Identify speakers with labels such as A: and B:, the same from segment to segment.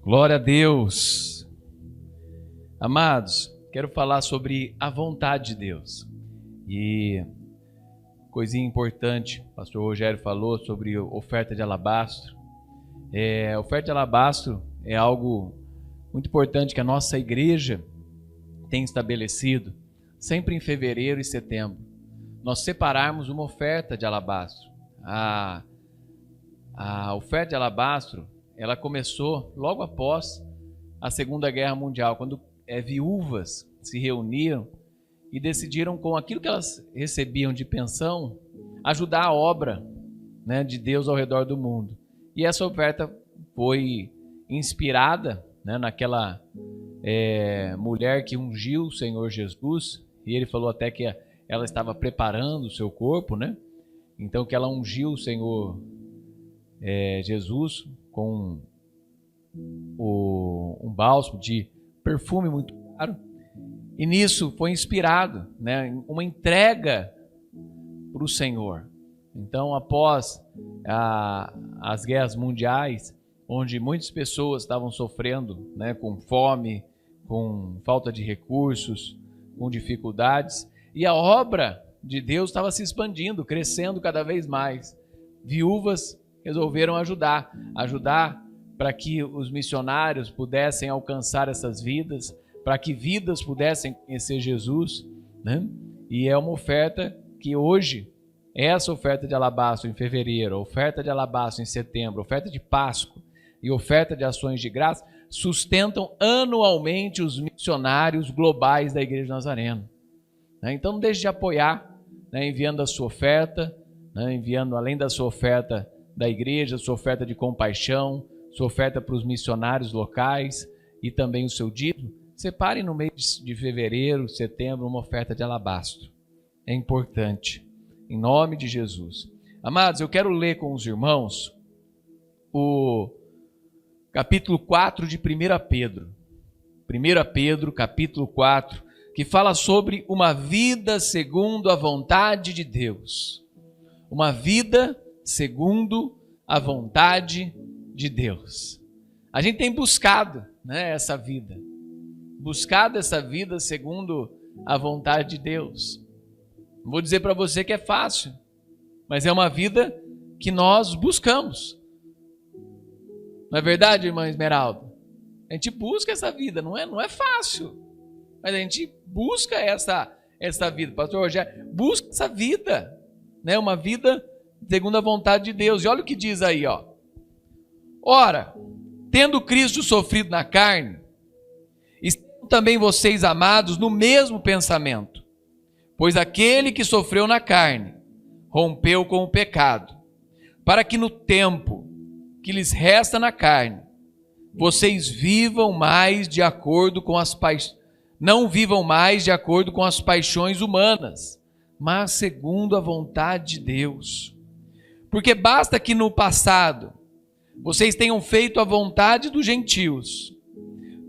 A: Glória a Deus. Amados, quero falar sobre a vontade de Deus. E coisinha importante, o pastor Rogério falou sobre oferta de alabastro. Oferta de alabastro é algo muito importante que a nossa igreja tem estabelecido, sempre em fevereiro e setembro. Nós separarmos uma oferta de alabastro. A oferta de alabastro, ela começou logo após a Segunda Guerra Mundial, quando viúvas se reuniram e decidiram, com aquilo que elas recebiam de pensão, ajudar a obra, de Deus ao redor do mundo. E essa oferta foi inspirada, naquela mulher que ungiu o Senhor Jesus, e ele falou até que ela estava preparando o seu corpo, então que ela ungiu o Senhor Jesus com um bálsamo de perfume muito caro, e nisso foi inspirado, uma entrega para o Senhor. Então, após as guerras mundiais, onde muitas pessoas estavam sofrendo, com fome, com falta de recursos, com dificuldades, e a obra de Deus estava se expandindo, crescendo cada vez mais. Viúvas resolveram ajudar para que os missionários pudessem alcançar essas vidas, para que vidas pudessem conhecer Jesus, E é uma oferta que hoje, essa oferta de alabastro em fevereiro, oferta de alabastro em setembro, oferta de Páscoa e oferta de ações de graça, sustentam anualmente os missionários globais da Igreja Nazareno. Então não deixe de apoiar, enviando a sua oferta, enviando, além da sua oferta da igreja, sua oferta de compaixão, sua oferta para os missionários locais e também o seu dízimo. Separe no mês de fevereiro, setembro, uma oferta de alabastro. É importante, em nome de Jesus. Amados, eu quero ler com os irmãos o capítulo 4 de 1 Pedro. 1 Pedro, capítulo 4, que fala sobre uma vida segundo a vontade de Deus. Uma vida segundo a vontade de Deus. A gente tem buscado, essa vida. Buscado essa vida segundo a vontade de Deus. Não vou dizer para você que é fácil, mas é uma vida que nós buscamos. Não é verdade, irmã Esmeralda? A gente busca essa vida, não é fácil, mas a gente busca essa vida. Pastor Rogério, busca essa vida, uma vida segundo a vontade de Deus. E olha o que diz aí, ó. Ora, tendo Cristo sofrido na carne, estão também vocês, amados, no mesmo pensamento. Pois aquele que sofreu na carne rompeu com o pecado, para que no tempo que lhes resta na carne, vocês vivam mais de acordo com não vivam mais de acordo com as paixões humanas, mas segundo a vontade de Deus. Porque basta que no passado vocês tenham feito a vontade dos gentios,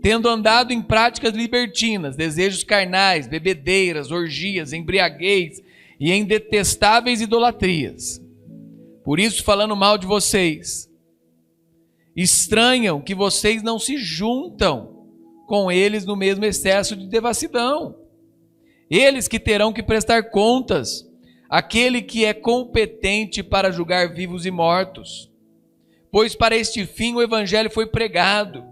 A: tendo andado em práticas libertinas, desejos carnais, bebedeiras, orgias, embriaguez e em detestáveis idolatrias. Por isso, falando mal de vocês, estranham que vocês não se juntam com eles no mesmo excesso de devassidão. Eles que terão que prestar contas àquele que é competente para julgar vivos e mortos. Pois para este fim o evangelho foi pregado,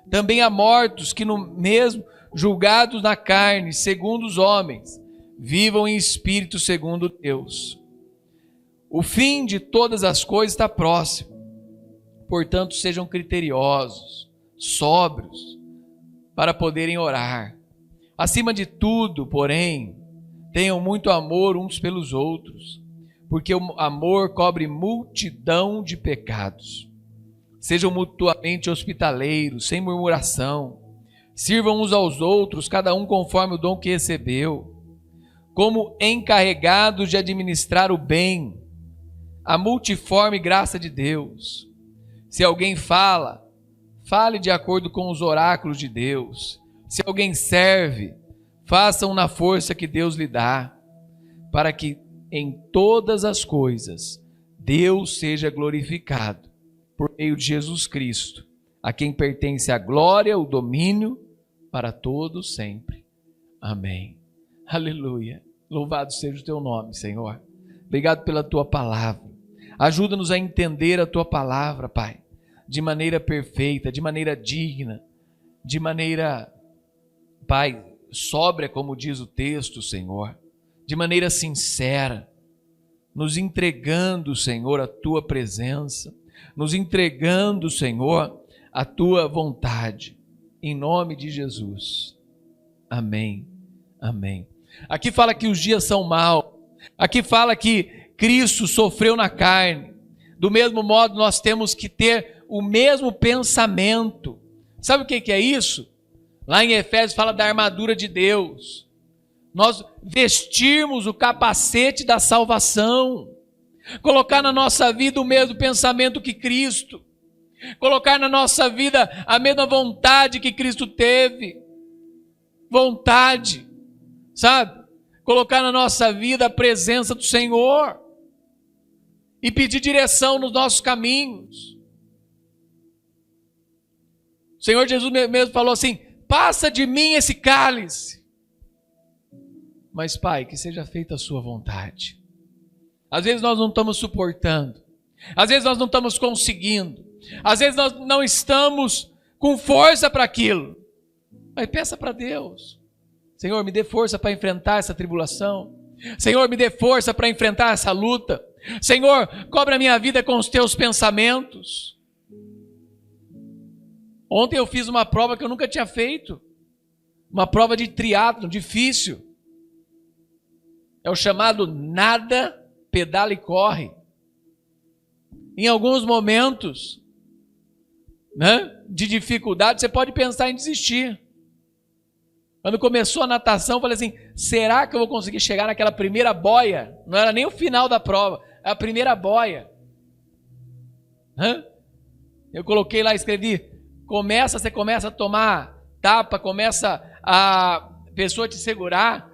A: também a mortos que no mesmo julgados na carne, segundo os homens, vivam em espírito segundo Deus. O fim de todas as coisas está próximo. Portanto, sejam criteriosos, sóbrios, para poderem orar. Acima de tudo, porém, tenham muito amor uns pelos outros, porque o amor cobre multidão de pecados. Sejam mutuamente hospitaleiros, sem murmuração. Sirvam uns aos outros, cada um conforme o dom que recebeu, como encarregados de administrar o bem, a multiforme graça de Deus. Se alguém fale de acordo com os oráculos de Deus. Se alguém serve, façam na força que Deus lhe dá, para que em todas as coisas Deus seja glorificado por meio de Jesus Cristo, a quem pertence a glória, o domínio, para todos sempre. Amém. Aleluia. Louvado seja o teu nome, Senhor. Obrigado pela tua palavra. Ajuda-nos a entender a tua palavra, Pai, de maneira perfeita, de maneira digna, de maneira, Pai, sóbria, como diz o texto, Senhor, de maneira sincera, nos entregando, Senhor, a tua presença, nos entregando, Senhor, a tua vontade, em nome de Jesus. Amém, amém. Aqui fala que os dias são maus, aqui fala que Cristo sofreu na carne, do mesmo modo nós temos que ter o mesmo pensamento. Sabe o que é isso? Lá em Efésios fala da armadura de Deus, nós vestirmos o capacete da salvação, colocar na nossa vida o mesmo pensamento que Cristo, colocar na nossa vida a mesma vontade que Cristo teve, vontade, sabe? Colocar na nossa vida a presença do Senhor e pedir direção nos nossos caminhos. O Senhor Jesus mesmo falou assim: passa de mim esse cálice, mas Pai, que seja feita a sua vontade. Às vezes nós não estamos suportando, às vezes nós não estamos conseguindo, às vezes nós não estamos com força para aquilo, mas peça para Deus: Senhor, me dê força para enfrentar essa tribulação, Senhor, me dê força para enfrentar essa luta, Senhor, cobre a minha vida com os teus pensamentos. Ontem eu fiz uma prova que eu nunca tinha feito, uma prova de triatlon, difícil, é o chamado nada, pedala e corre. Em alguns momentos, né, de dificuldade, você pode pensar em desistir. Quando começou a natação, eu falei assim: será que eu vou conseguir chegar naquela primeira boia? Não era nem o final da prova, era a primeira boia. Eu coloquei lá, escrevi: você começa a tomar tapa, começa a pessoa te segurar.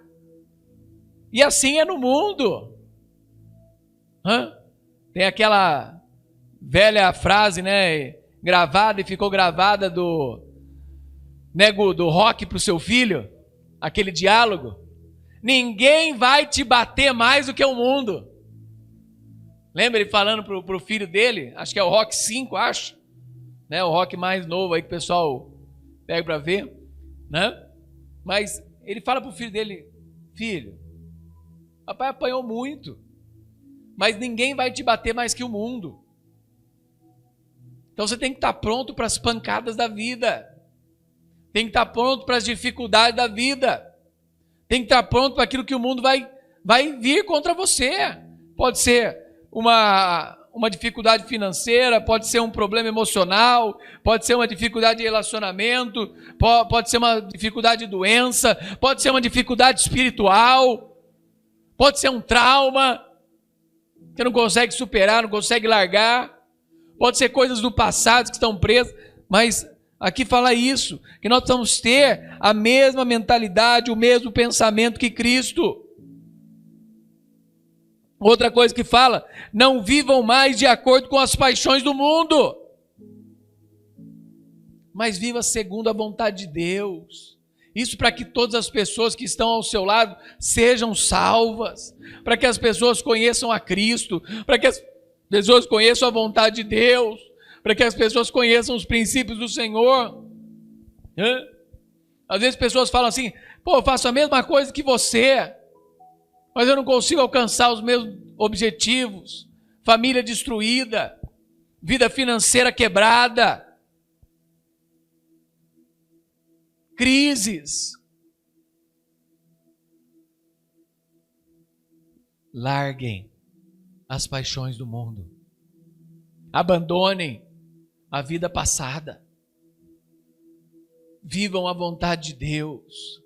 A: E assim é no mundo. Tem aquela velha frase, né, gravada e ficou gravada do Rock para o seu filho, aquele diálogo: ninguém vai te bater mais do que o mundo. Lembra ele falando para o filho dele? Acho que é o Rock 5, acho, né, o Rock mais novo aí que o pessoal pega para ver, né? Mas ele fala para o filho dele: filho, papai apanhou muito, mas ninguém vai te bater mais que o mundo. Então você tem que estar pronto para as pancadas da vida, tem que estar pronto para as dificuldades da vida, tem que estar pronto para aquilo que o mundo vai vir contra você. Pode ser uma dificuldade financeira, pode ser um problema emocional, pode ser uma dificuldade de relacionamento, pode ser uma dificuldade de doença, pode ser uma dificuldade espiritual, pode ser um trauma que não consegue superar, não consegue largar, pode ser coisas do passado que estão presas, mas aqui fala isso, que nós precisamos ter a mesma mentalidade, o mesmo pensamento que Cristo. Outra coisa que fala: não vivam mais de acordo com as paixões do mundo, mas viva segundo a vontade de Deus. Isso para que todas as pessoas que estão ao seu lado sejam salvas, para que as pessoas conheçam a Cristo, para que as pessoas conheçam a vontade de Deus, para que as pessoas conheçam os princípios do Senhor. Às vezes pessoas falam assim: pô, eu faço a mesma coisa que você, mas eu não consigo alcançar os meus objetivos. Família destruída, vida financeira quebrada, crises. Larguem as paixões do mundo, abandonem a vida passada, vivam a vontade de Deus,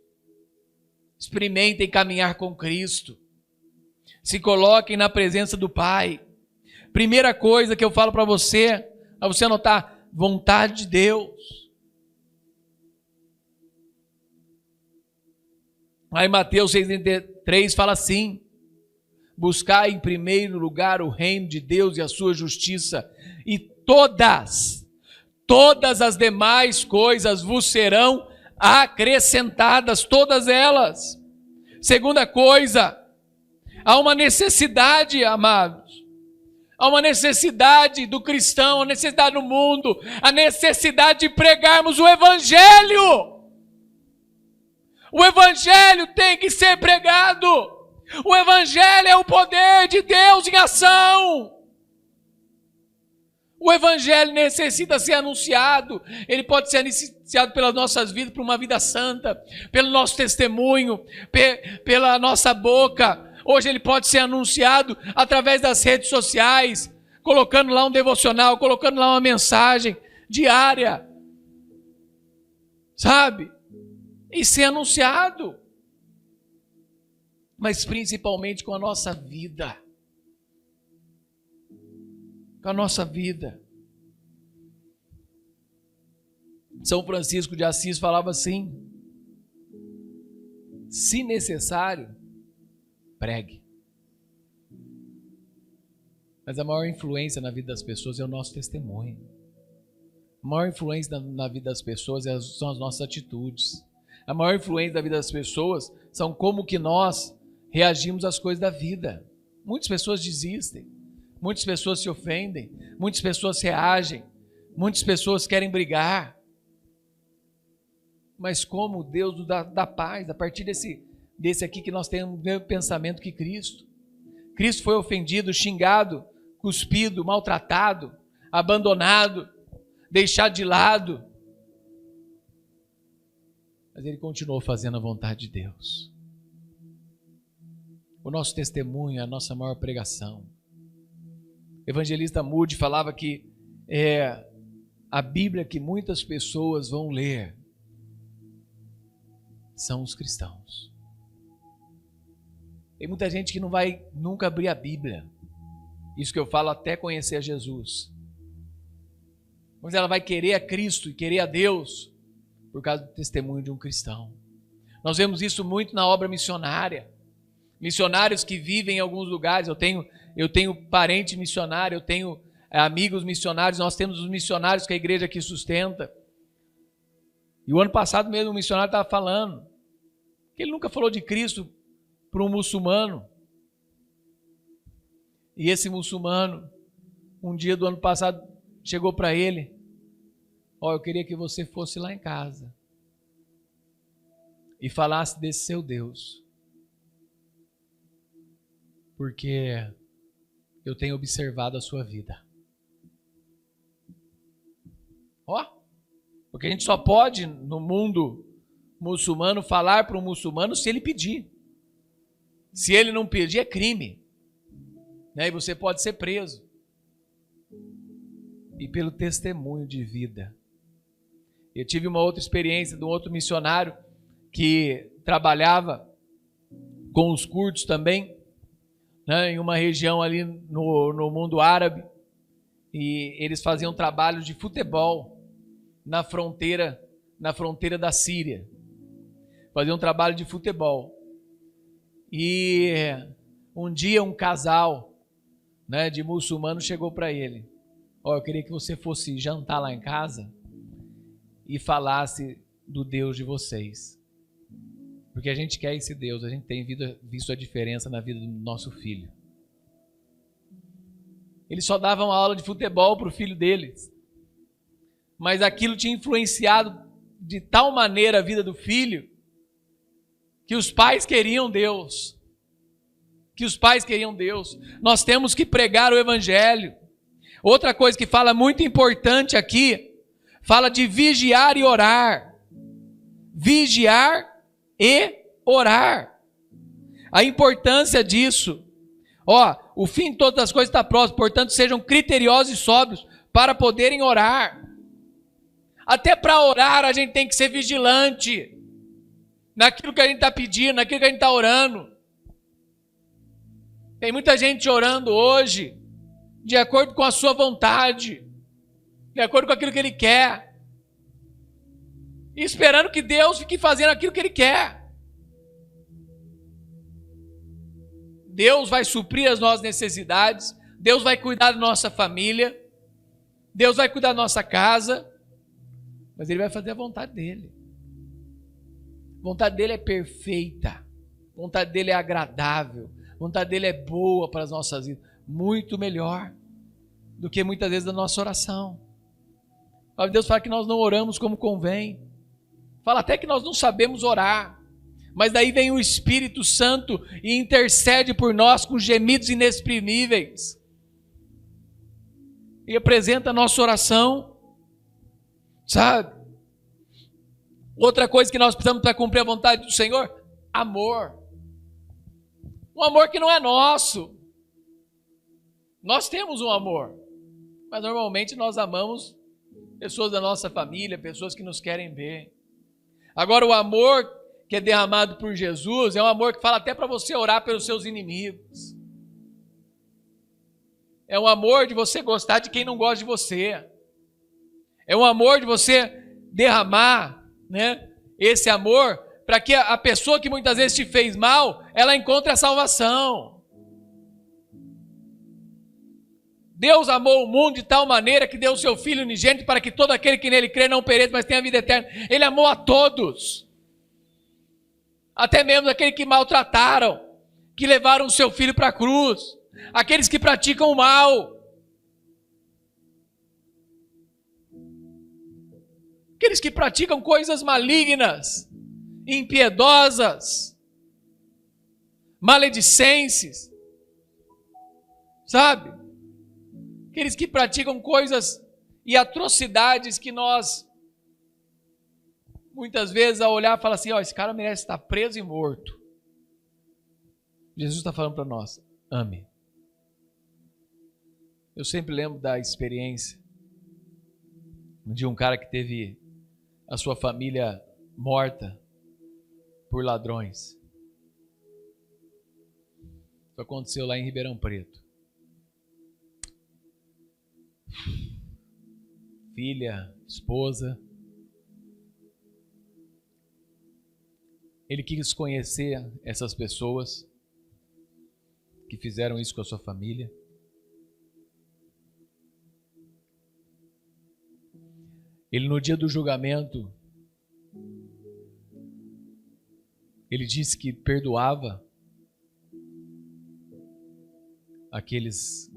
A: experimentem caminhar com Cristo, se coloquem na presença do Pai. Primeira coisa que eu falo para você anotar: vontade de Deus. Aí Mateus 6,33 fala assim: buscai em primeiro lugar o reino de Deus e a sua justiça, e todas todas as demais coisas vos serão acrescentadas, todas elas. Segunda coisa, há uma necessidade, amados. Há uma necessidade do cristão, a necessidade do mundo, a necessidade de pregarmos o Evangelho. O Evangelho tem que ser pregado. O Evangelho é o poder de Deus em ação. O Evangelho necessita ser anunciado. Ele pode ser anunciado pelas nossas vidas, por uma vida santa, pelo nosso testemunho, pela nossa boca. Hoje ele pode ser anunciado através das redes sociais, colocando lá um devocional, colocando lá uma mensagem diária, sabe? E ser anunciado, mas principalmente com a nossa vida. Com a nossa vida. São Francisco de Assis falava assim: se necessário, pregue. Mas a maior influência na vida das pessoas é o nosso testemunho. A maior influência na vida das pessoas são as nossas atitudes. A maior influência da vida das pessoas são como que nós reagimos às coisas da vida. Muitas pessoas desistem, muitas pessoas se ofendem, muitas pessoas reagem, muitas pessoas querem brigar. Mas como Deus nos dá paz, a partir desse aqui que nós temos o mesmo pensamento que Cristo. Cristo foi ofendido, xingado, cuspido, maltratado, abandonado, deixado de lado. Mas ele continuou fazendo a vontade de Deus. O nosso testemunho é a nossa maior pregação. O evangelista Moody falava que a Bíblia que muitas pessoas vão ler são os cristãos. Tem muita gente que não vai nunca abrir a Bíblia. Isso que eu falo até conhecer a Jesus. Mas ela vai querer a Cristo e querer a Deus por causa do testemunho de um cristão. Nós vemos isso muito na obra missionária. Missionários que vivem em alguns lugares. Eu tenho parente missionário, eu tenho amigos missionários, nós temos os missionários que a igreja aqui sustenta. E o ano passado mesmo o missionário estava falando que ele nunca falou de Cristo para um muçulmano. E esse muçulmano, um dia do ano passado, chegou para ele: eu queria que você fosse lá em casa e falasse desse seu Deus, porque eu tenho observado a sua vida. Porque a gente só pode, no mundo muçulmano, falar para um muçulmano se ele pedir. Se ele não pedir, é crime. E você pode ser preso. E pelo testemunho de vida. Eu tive uma outra experiência de um outro missionário que trabalhava com os curdos também, em uma região ali no mundo árabe. E eles faziam trabalho de futebol na fronteira da Síria. Faziam trabalho de futebol. E um dia um casal de muçulmanos chegou para ele: eu queria que você fosse jantar lá em casa e falasse do Deus de vocês. Porque a gente quer esse Deus, a gente tem visto a diferença na vida do nosso filho. Eles só davam aula de futebol para o filho deles. Mas aquilo tinha influenciado de tal maneira a vida do filho que os pais queriam Deus. Nós temos que pregar o Evangelho. Outra coisa que fala muito importante aqui, fala de vigiar e orar. Vigiar e orar. A importância disso. O fim de todas as coisas está próximo, portanto sejam criteriosos e sóbrios para poderem orar. Até para orar a gente tem que ser vigilante naquilo que a gente está pedindo, naquilo que a gente está orando. Tem muita gente orando hoje de acordo com a sua vontade, de acordo com aquilo que ele quer, e esperando que Deus fique fazendo aquilo que ele quer. Deus vai suprir as nossas necessidades, Deus vai cuidar da nossa família, Deus vai cuidar da nossa casa, mas ele vai fazer a vontade dele. A vontade dele é perfeita, a vontade dele é agradável, a vontade dele é boa para as nossas vidas, muito melhor do que muitas vezes a nossa oração. Deus fala que nós não oramos como convém, fala até que nós não sabemos orar, mas daí vem o Espírito Santo e intercede por nós com gemidos inexprimíveis e apresenta a nossa oração, sabe? Outra coisa que nós precisamos para cumprir a vontade do Senhor, amor. Um amor que não é nosso. Nós temos um amor, mas normalmente nós amamos pessoas da nossa família, pessoas que nos querem ver. Agora o amor que é derramado por Jesus é um amor que fala até para você orar pelos seus inimigos. É um amor de você gostar de quem não gosta de você. É um amor de você derramar, né, esse amor para que a pessoa que muitas vezes te fez mal, ela encontre a salvação. Deus amou o mundo de tal maneira que deu o seu Filho unigênito para que todo aquele que nele crê não pereça, mas tenha vida eterna. Ele amou a todos. Até mesmo aqueles que maltrataram, que levaram o seu Filho para a cruz. Aqueles que praticam o mal. Aqueles que praticam coisas malignas, impiedosas, maledicências, sabe? Aqueles que praticam coisas e atrocidades que nós, muitas vezes, ao olhar, fala assim, esse cara merece estar preso e morto. Jesus está falando para nós, ame. Eu sempre lembro da experiência de um cara que teve a sua família morta por ladrões. Isso aconteceu lá em Ribeirão Preto. Filha, esposa. Ele quis conhecer essas pessoas que fizeram isso com a sua família. Ele, no dia do julgamento, ele disse que perdoava aqueles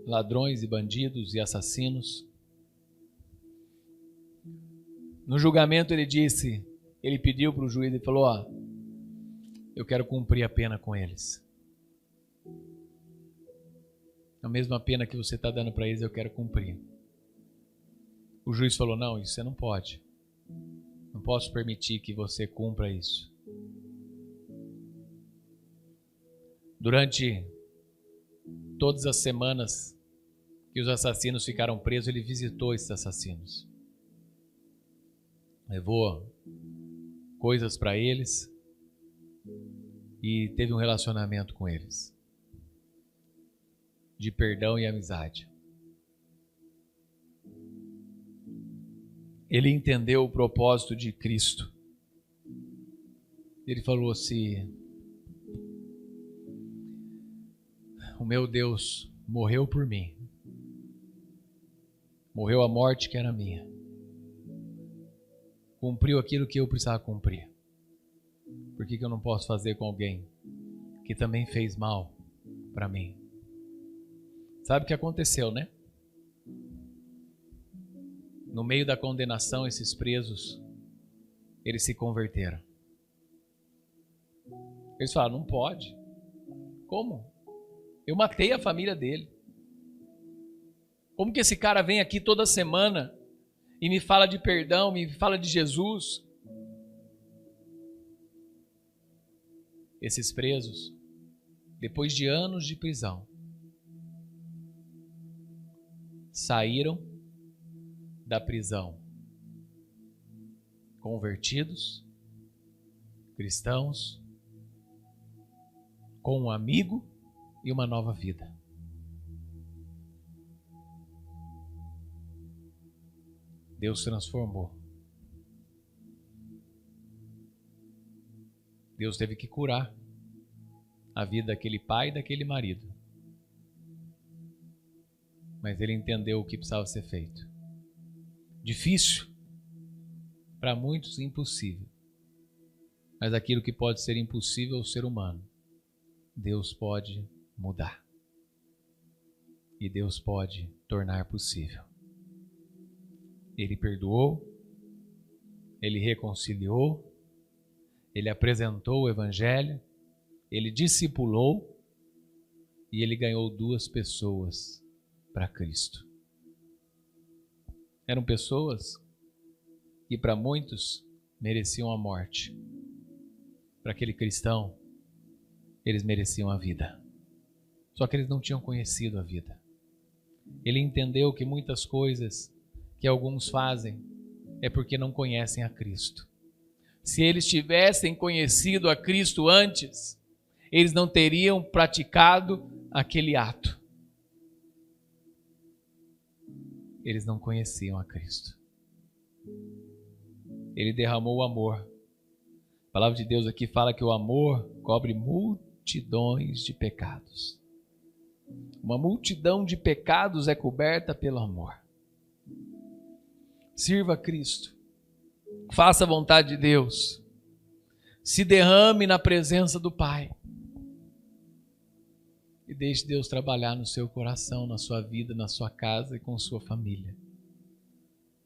A: ladrões e bandidos e assassinos. No julgamento ele disse, ele pediu para o juiz, ele falou, eu quero cumprir a pena com eles. A mesma pena que você está dando para eles, eu quero cumprir. O juiz falou, não, isso você não pode. Não posso permitir que você cumpra isso. Durante todas as semanas que os assassinos ficaram presos, ele visitou esses assassinos. Levou coisas para eles e teve um relacionamento com eles de perdão e amizade. Ele entendeu o propósito de Cristo. Ele falou assim, o meu Deus morreu por mim. Morreu a morte que era minha. Cumpriu aquilo que eu precisava cumprir. Por que eu não posso fazer com alguém que também fez mal para mim? Sabe o que aconteceu, né? No meio da condenação, esses presos, eles se converteram. Eles falaram, não pode. Como? Eu matei a família dele. Como que esse cara vem aqui toda semana e me fala de perdão, me fala de Jesus? Esses presos, depois de anos de prisão, saíram da prisão convertidos, cristãos, com um amigo e uma nova vida. Deus transformou. Deus teve que curar a vida daquele pai e daquele marido. Mas ele entendeu o que precisava ser feito. Difícil, para muitos impossível. Mas aquilo que pode ser impossível ao ser humano, Deus pode mudar. E Deus pode tornar possível. Ele perdoou, Ele reconciliou, Ele apresentou o Evangelho, Ele discipulou e Ele ganhou 2 pessoas para Cristo. Eram pessoas que para muitos mereciam a morte. Para aquele cristão, eles mereciam a vida. Só que eles não tinham conhecido a vida. Ele entendeu que muitas coisas que alguns fazem é porque não conhecem a Cristo. Se eles tivessem conhecido a Cristo antes, eles não teriam praticado aquele ato. Eles não conheciam a Cristo. Ele derramou o amor. A palavra de Deus aqui fala que o amor cobre multidões de pecados. Uma multidão de pecados é coberta pelo amor. Sirva a Cristo. Faça a vontade de Deus. Se derrame na presença do Pai. E deixe Deus trabalhar no seu coração, na sua vida, na sua casa e com sua família.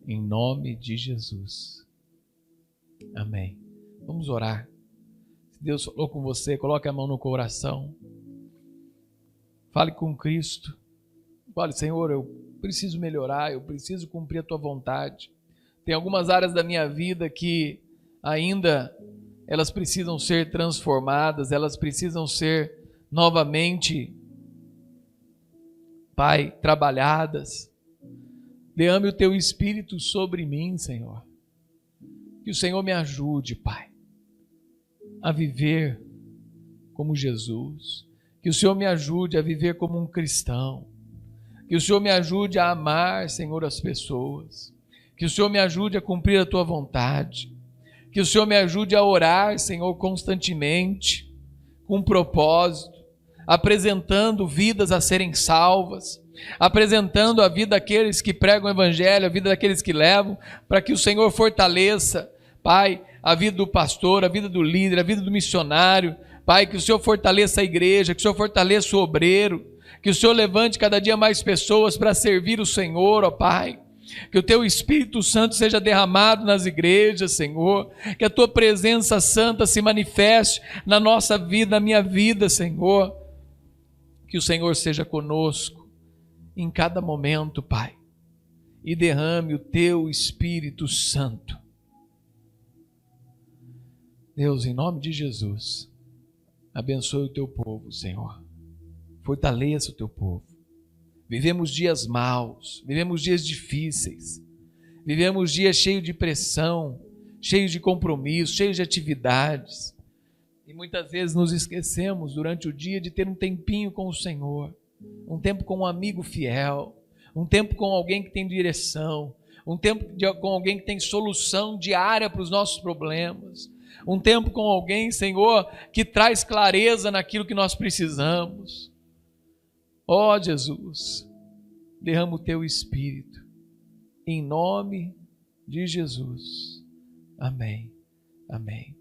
A: Em nome de Jesus. Amém. Vamos orar. Se Deus falou com você, coloque a mão no coração. Fale com Cristo. Fale, Senhor, eu preciso melhorar, eu preciso cumprir a Tua vontade. Tem algumas áreas da minha vida que ainda elas precisam ser transformadas, elas precisam ser novamente, Pai, trabalhadas. Derrame o Teu Espírito sobre mim, Senhor. Que o Senhor me ajude, Pai, a viver como Jesus. Que o Senhor me ajude a viver como um cristão. Que o Senhor me ajude a amar, Senhor, as pessoas. Que o Senhor me ajude a cumprir a Tua vontade. Que o Senhor me ajude a orar, Senhor, constantemente, com propósito, apresentando vidas a serem salvas, apresentando a vida daqueles que pregam o Evangelho, a vida daqueles que levam, para que o Senhor fortaleça, Pai, a vida do pastor, a vida do líder, a vida do missionário. Pai, que o Senhor fortaleça a igreja, que o Senhor fortaleça o obreiro, que o Senhor levante cada dia mais pessoas para servir o Senhor, ó Pai. Que o Teu Espírito Santo seja derramado nas igrejas, Senhor. Que a Tua presença santa se manifeste na nossa vida, na minha vida, Senhor. Que o Senhor seja conosco em cada momento, Pai. E derrame o Teu Espírito Santo. Deus, em nome de Jesus, abençoe o Teu povo, Senhor. Fortaleça o Teu povo. Vivemos dias maus, vivemos dias difíceis, vivemos dias cheios de pressão, cheios de compromisso, cheios de atividades. E muitas vezes nos esquecemos durante o dia de ter um tempinho com o Senhor, um tempo com um amigo fiel, um tempo com alguém que tem direção, um tempo com alguém que tem solução diária para os nossos problemas, um tempo com alguém, Senhor, que traz clareza naquilo que nós precisamos. Ó Jesus, derrama o Teu Espírito, em nome de Jesus. Amém. Amém.